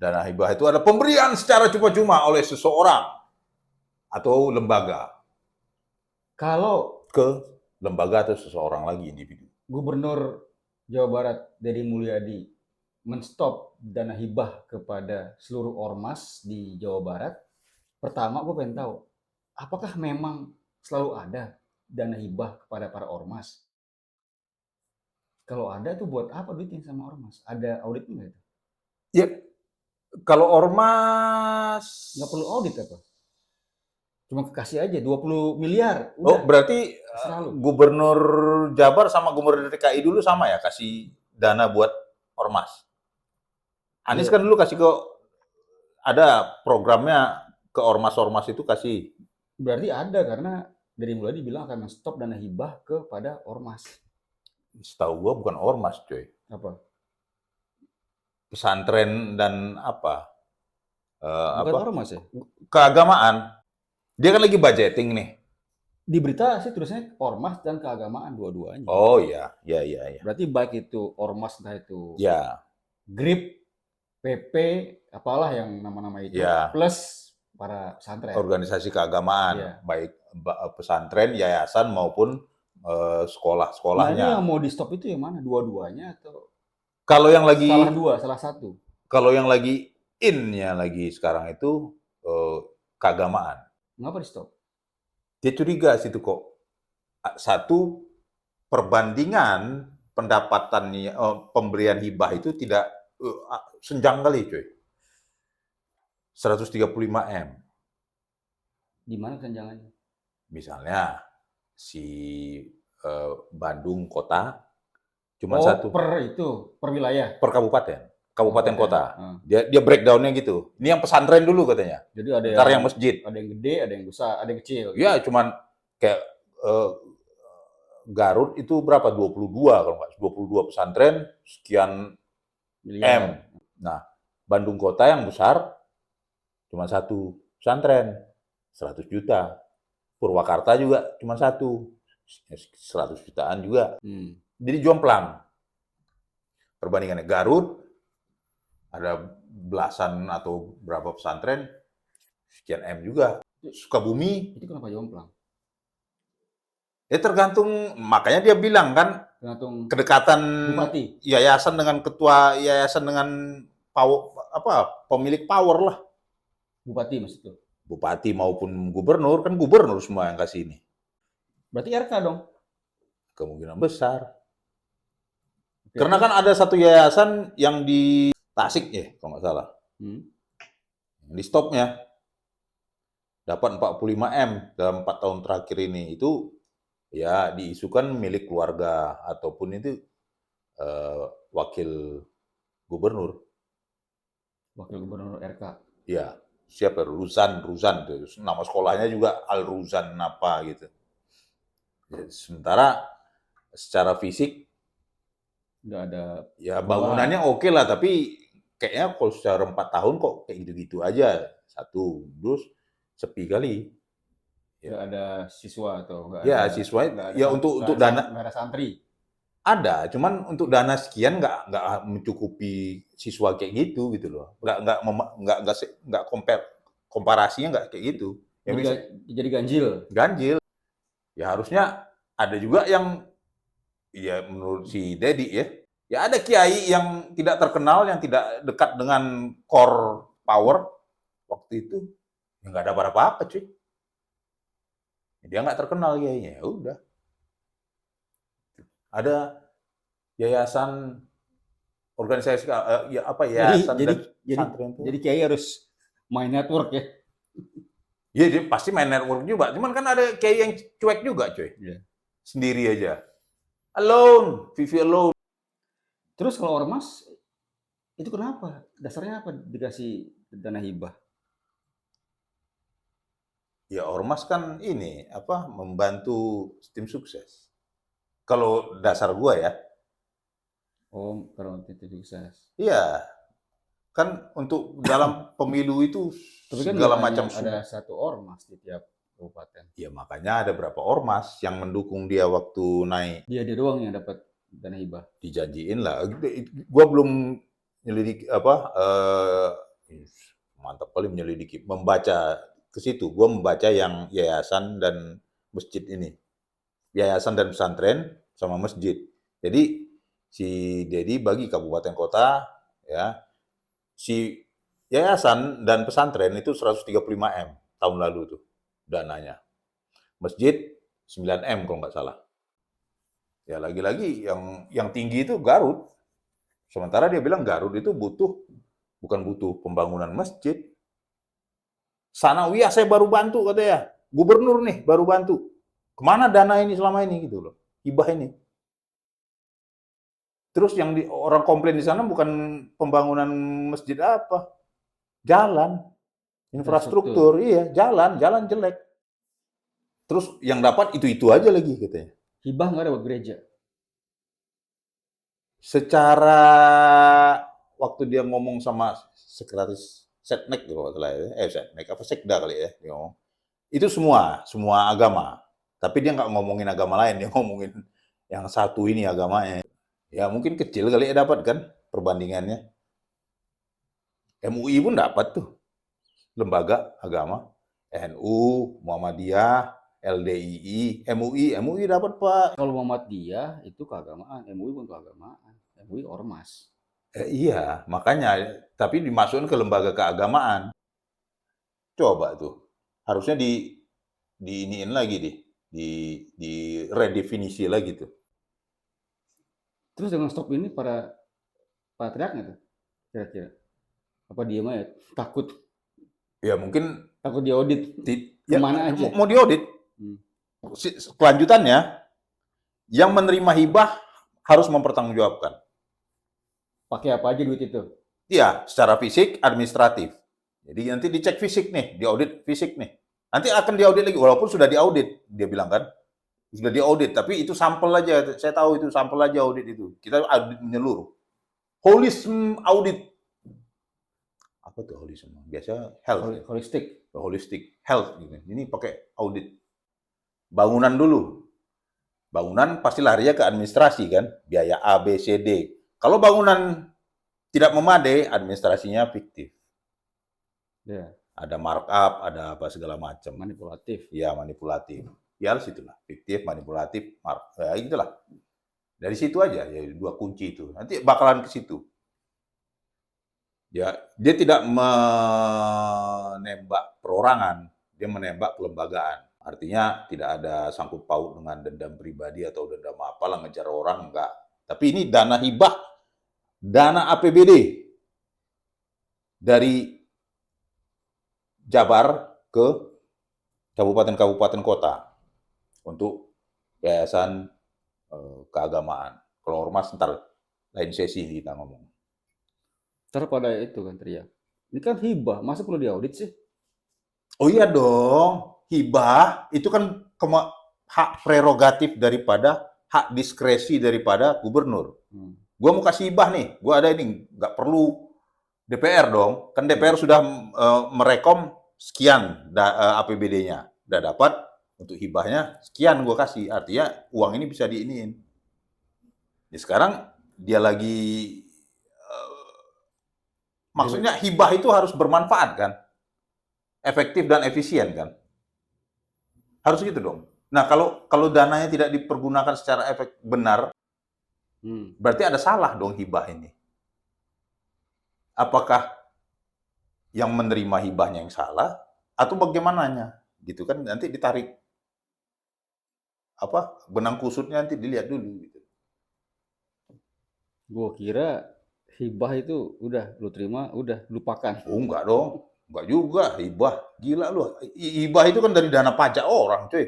Dana hibah itu ada pemberian secara cuma-cuma oleh seseorang atau lembaga Kalau ke lembaga atau seseorang lagi individu. Gubernur Jawa Barat Deddy Mulyadi menstop dana hibah kepada seluruh ormas di Jawa Barat, pertama gue pengen tahu, apakah memang selalu ada dana hibah kepada para ormas? Kalau ada tuh buat apa duitnya sama ormas? Ada auditnya nggak itu? Ya, kalau ormas Nggak perlu audit apa? Cuma kasih aja 20 miliar, Oh, udah. berarti Terserah lu. Gubernur Jabar sama Gubernur DKI dulu sama ya kasih dana buat ormas. Anies Iya. kan dulu kasih ke ada programnya ke ormas-ormas itu kasih. Berarti ada karena dari mulai dibilang akan stop dana hibah kepada ormas. Setahu gua bukan ormas, coy. Apa? Pesantren dan apa? Bukan ormas ya? Keagamaan. Dia kan lagi budgeting nih. Di berita sih tulisnya ormas dan keagamaan dua-duanya. Oh iya, iya, iya, iya. Berarti baik itu ormas, entah itu Ya, GRIP, PP, apalah yang nama-nama itu, ya. plus para pesantren. Organisasi keagamaan, Iya. baik pesantren, yayasan maupun Nah, ini sekolah-sekolahnya. yang mau di stop itu yang mana? Dua-duanya atau Kalau yang lagi salah dua, salah satu? Kalau yang lagi in-nya lagi sekarang itu keagamaan. Mengapa di stop? Dia curiga situ kok. Satu, perbandingan pendapatannya pemberian hibah itu tidak senjang kali, coy. 135 M. Di mana kesenjangannya? Misalnya si Bandung kota cuma Oh, satu per wilayah. per kabupaten. Kabupaten kota. Hmm. Dia breakdown-nya gitu. Ini yang pesantren dulu katanya. Jadi ada Ntar yang masjid. ada yang gede, ada yang besar, ada yang kecil. Ya, cuman kayak Garut itu berapa? 22 kalau nggak 22 pesantren, sekian Miliar. M. Nah, Bandung kota yang besar cuma satu pesantren, 100 juta. Purwakarta juga cuma satu, 100 jutaan juga. Jadi jomplang. Perbandingannya Garut, ada belasan atau berapa pesantren, sekian M juga. Sukabumi, Itu kenapa jomplang? ya tergantung, makanya dia bilang kan, Tergantung kedekatan bupati. yayasan dengan ketua yayasan dengan pemilik power lah. Bupati maksudnya. Bupati maupun gubernur, kan gubernur semua yang kasih ini. Berarti RK dong. Kemungkinan besar. Karena kan ada satu yayasan yang di Tasik ya, kalau nggak salah. Di stopnya dapat 45 M dalam 4 tahun terakhir ini. Itu ya diisukan milik keluarga ataupun itu wakil gubernur. Wakil gubernur RK. Ya, siapa? Ruzan tuh. Nama sekolahnya juga Al Ruzan apa gitu. Sementara secara fisik nggak ada. Ya bangunannya oke lah, tapi kayaknya kalau secara 4 tahun kok kayak gitu-gitu aja. Satu, terus sepi kali. Nggak ada siswa atau nggak Ya, ada. siswa Nggak ada, ya untuk dana nggak ada santri. ada, cuman untuk dana sekian nggak mencukupi siswa kayak gitu loh. Nggak komparasinya nggak kayak gitu. Ya Jadi ganjil. ganjil. Ya harusnya ada juga yang ya menurut si Dedi ya ada kiai yang tidak terkenal, yang tidak dekat dengan core power waktu itu, ya nggak ada apa-apa cuy. Dia nggak terkenal kiainya, ya udah. Ada yayasan organisasi ya apa yayasan jadi kiai harus main network ya. Iya, dia pasti main network juga. Cuman kan ada kiai yang cuek juga cuy. Yeah. Sendiri aja. Alone, Vivi alone. Terus kalau ormas itu kenapa? Dasarnya apa dikasih dana hibah? Ya ormas kan ini membantu tim sukses. Kalau dasar gua ya. Oh, karena tim sukses. Iya. Kan untuk dalam pemilu itu tapi kan segala macam ada satu ormas di tiap kabupaten. Ya makanya ada berapa ormas yang mendukung dia waktu naik. Dia doang yang dapat dana hibah. Dijanjiin lah. Gua belum nyelidik mantap kali menyelidiki, membaca ke situ. Gue membaca yang yayasan dan masjid ini, yayasan dan pesantren sama masjid. Jadi si Dedi bagi kabupaten kota, ya, si yayasan dan pesantren itu 135 M tahun lalu tuh dananya. Masjid 9 M kalau nggak salah. Ya lagi-lagi yang tinggi itu Garut. Sementara dia bilang Garut itu bukan butuh pembangunan masjid. Sanawiyah saya baru bantu katanya. Gubernur nih baru bantu. Kemana dana ini selama ini gitu loh. Hibah ini. Terus yang orang komplain di sana bukan pembangunan masjid apa. Jalan. Infrastruktur, iya, jalan jelek. Terus yang dapat itu aja lagi katanya. Hibah nggak ada buat gereja. Secara waktu dia ngomong sama sekretaris Setnek gitu kalau ya. Setnek apa Sekda kali ya. Dia ngomong. Itu semua agama. Tapi dia nggak ngomongin agama lain, dia ngomongin yang satu ini agamanya. Ya mungkin kecil kali ya dapat kan perbandingannya. MUI pun dapat tuh. Lembaga agama. NU, Muhammadiyah, LDII, MUI dapat Pak. Kalau Muhammadiyah itu keagamaan, MUI pun keagamaan, MUI ormas. Iya, makanya tapi dimasukkan ke lembaga keagamaan. Coba tuh, harusnya diiniin lagi di redefinisi lagi tuh. Terus dengan stop ini para teriak nggak tuh kira-kira? Apa diem aja? Takut Ya mungkin diaudit. ya, Kemana aja? mau diaudit. Kelanjutannya, yang menerima hibah harus mempertanggungjawabkan. Pakai apa aja duit itu? Iya, secara fisik, administratif. Jadi nanti dicek fisik nih, diaudit fisik nih. Nanti akan diaudit lagi, walaupun sudah diaudit, dia bilang kan. Sudah diaudit, tapi itu sampel aja. Saya tahu itu sampel aja audit itu. Kita audit menyeluruh. Holism audit. Apa tuh holism? Biasa health. Holistic health gitu. Ini pakai audit. Bangunan dulu. Bangunan pasti larinya ke administrasi kan, biaya A, B, C, D. Kalau bangunan tidak memadai, administrasinya fiktif. Ya. Ada markup, ada apa segala macam. Manipulatif. Ya, manipulatif. Ya, situlah. Fiktif, manipulatif, ya itulah. Dari situ aja, ya dua kunci itu. Nanti bakalan ke situ. Ya, dia tidak menembak perorangan, dia menembak kelembagaan. Artinya tidak ada sangkut paut dengan dendam pribadi atau dendam apalah ngejar orang, enggak. Tapi ini dana hibah, dana APBD dari Jabar ke kabupaten-kabupaten kota untuk yayasan keagamaan. Kalau ormas ntar lain sesi kita ngomong. Pada itu kan teriak. Ini kan hibah, masa perlu diaudit sih? Oh iya dong, hibah itu kan hak prerogatif daripada hak diskresi daripada gubernur. Gua mau kasih hibah nih, gua ada ini, nggak perlu DPR dong. Kan DPR sudah merekom sekian APBD-nya, udah dapat untuk hibahnya sekian gua kasih. Artinya uang ini bisa diiniin. Ya, sekarang dia lagi maksudnya hibah itu harus bermanfaat kan? Efektif dan efisien kan? Harus gitu dong. Nah, kalau dananya tidak dipergunakan secara benar, berarti ada salah dong hibah ini. Apakah yang menerima hibahnya yang salah atau bagaimananya? Gitu kan nanti ditarik benang kusutnya nanti dilihat dulu gitu. Gua kira hibah itu udah lu terima, udah lupakan. Oh, enggak dong. Enggak juga, hibah. Gila lu. Hibah itu kan dari dana pajak orang, cuy.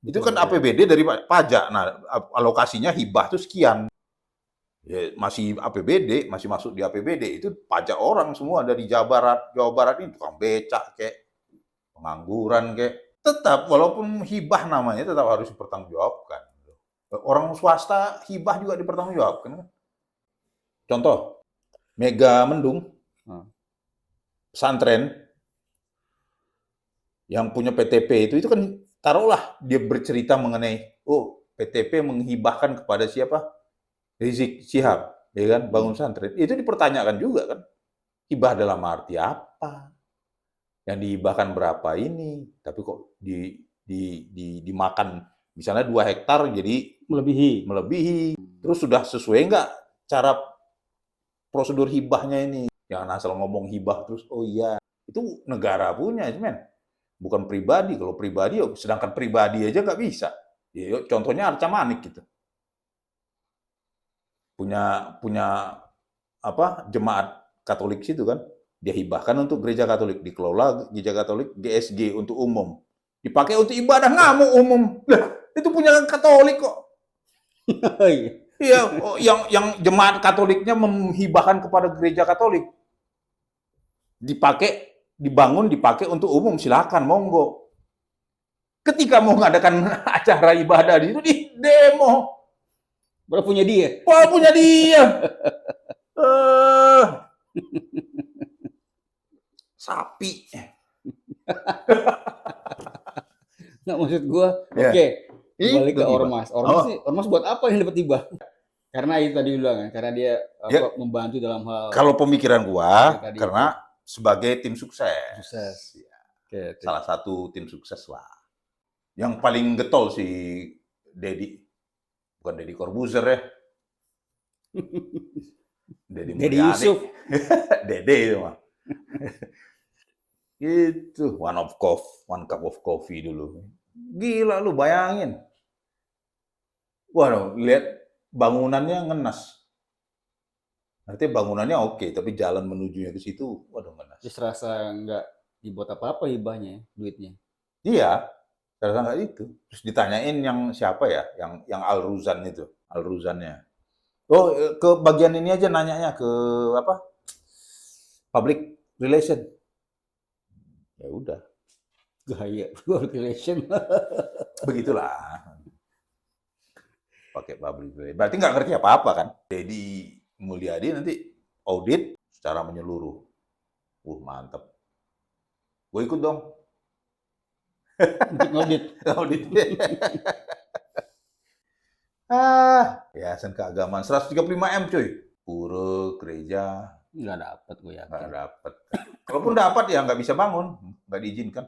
Itu kan APBD dari pajak. Nah, alokasinya hibah itu sekian. Ya, masih APBD, masih masuk di APBD. Itu pajak orang semua dari Jawa Barat ini tukang becak kayak pengangguran kayak. Tetap walaupun hibah namanya tetap harus dipertanggungjawabkan. Orang swasta hibah juga dipertanggungjawabkan kan. Contoh Mega Mendung, pesantren yang punya PTP itu kan taruhlah dia bercerita mengenai PTP menghibahkan kepada siapa? Rizik Syihab, ya kan, bangun pesantren. Itu dipertanyakan juga kan. Hibah dalam arti apa? Yang dihibahkan berapa ini, tapi kok dimakan misalnya 2 hektar jadi melebihi. Terus sudah sesuai nggak cara prosedur hibahnya ini? Jangan asal ngomong hibah terus, oh iya, itu negara punya, men. Bukan pribadi. Kalau pribadi, sedangkan pribadi aja nggak bisa. Ya, contohnya Arca Manik gitu. Punya apa jemaat Katolik situ kan, dia hibahkan untuk gereja Katolik, dikelola gereja Katolik, GSG untuk umum, dipakai untuk ibadah ngamuk umum. Lah, itu punya Katolik kok. Iya, yang jemaat Katoliknya menghibahkan kepada gereja Katolik, dipakai untuk umum, silakan, monggo. Ketika mau mengadakan acara ibadah di situ, di demo. Baru punya dia. Wah, punya dia. Sapi. Nggak, maksud gua, Ya. oke, balik Itu ke hibah. ormas. Ormas nih, ormas buat apa yang dapat hibah? Karena itu tadi bilang kan, karena dia Ya. membantu dalam hal Kalau pemikiran gua, tadi karena sebagai tim sukses. sukses. Ya, Oke, salah satu tim sukses lah. Yang paling getol si Deddy. Bukan Deddy Corbuzier ya. Deddy Deddy Mulyadi. Yusuf. Dede itu mah. Itu one cup of coffee dulu. Gila lu, bayangin. Waduh, lihat bangunannya ngenas. Artinya bangunannya oke, tapi jalan menujunya ke situ, waduh ngenas. Terus rasa nggak dibuat apa-apa hibahnya, duitnya. Iya, ternyata nggak itu. Terus ditanyain yang siapa ya, yang Al-Ruzan itu, Al-Ruzannya. Oh, ke bagian ini aja nanyanya ke apa? Public relation. Ya udah, Gaya public relation. begitulah. Pakai public relation. Berarti nggak ngerti apa-apa kan? Deddy Mulyadi nanti audit secara menyeluruh. Mantap. Gue ikut dong. Untuk ngaudit. Audit. Yayasan keagamaan 135M cuy. Pura, gereja. Nggak dapat, gue yakin. Nggak dapat. Kalaupun dapat ya nggak bisa bangun, nggak diizinkan.